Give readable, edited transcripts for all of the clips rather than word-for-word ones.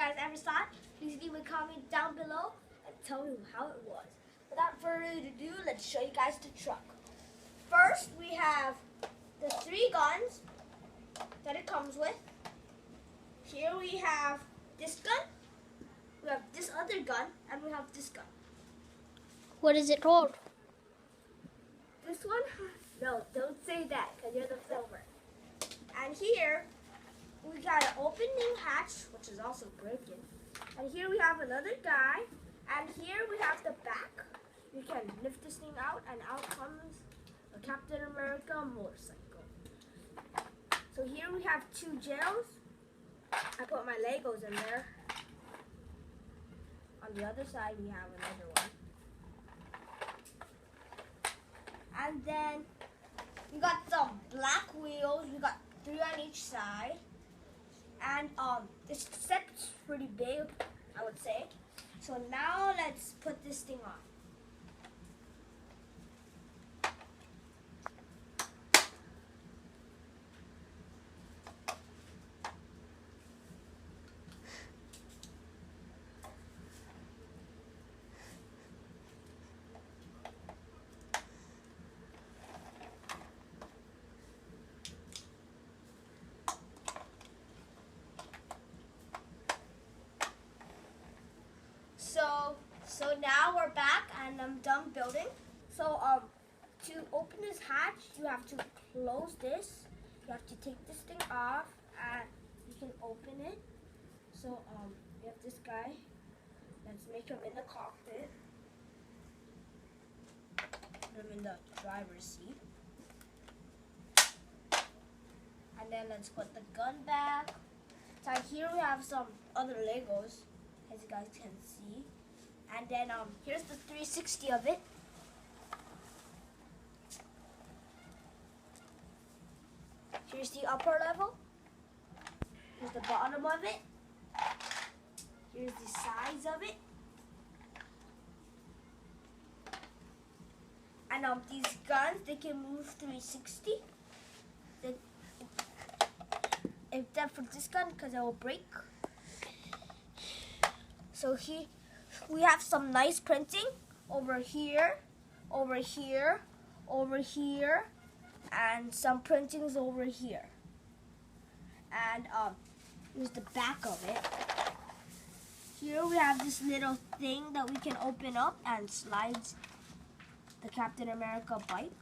guys ever saw it, please leave a comment down below and tell me how it was. Without further ado, let's show you guys the truck. First, we have the 3 guns that it comes with. Here we have this gun, we have this other gun, and we have this gun. What is it called? This one? No, don't say that because you're the filmer. And here, we got an opening hatch, which is also broken. And here we have another guy. And here we have the back. You can lift this thing out, and out comes a Captain America motorcycle. So here we have 2 jails. I put my Legos in there. On the other side, we have another one. And then we got some black wheels. We got 3 on each side. And this set's pretty big, I would say. So now let's put this thing on. So now we're back and I'm done building. So to open this hatch, you have to close this. You have to take this thing off and you can open it. So we have this guy. Let's make him in the cockpit. Put him in the driver's seat. And then let's put the gun back. So here we have some other Legos, as you guys can see. And then here's the 360 of it. Here's the upper level. Here's the bottom of it. Here's the sides of it. And these guns, they can move 360. Except for this gun, because it will break. So we have some nice printing over here, over here, over here, and some printings over here. And here's the back of it. Here we have this little thing that we can open up and slides the Captain America bike.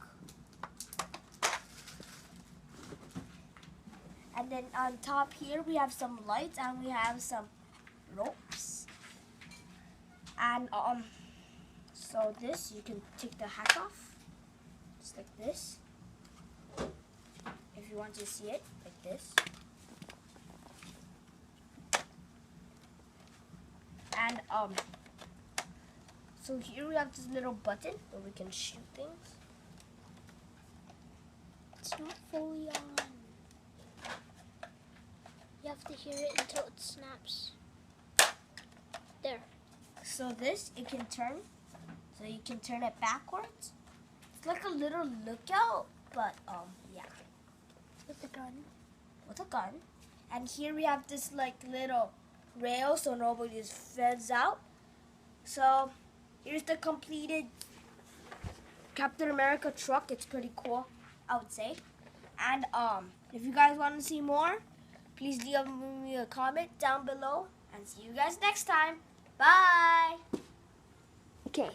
And then on top here we have some lights and we have some ropes. And so this, you can take the hat off, just like this. If you want to see it, like this. And so here we have this little button where we can shoot things. It's not fully on. You have to hear it until it snaps. There. So this, it can turn. So you can turn it backwards. It's like a little lookout, but yeah. With a gun. With a gun. And here we have this like little rail so nobody just falls out. So here's the completed Captain America truck. It's pretty cool, I would say. And if you guys want to see more, please leave me a comment down below and see you guys next time. Bye. Okay.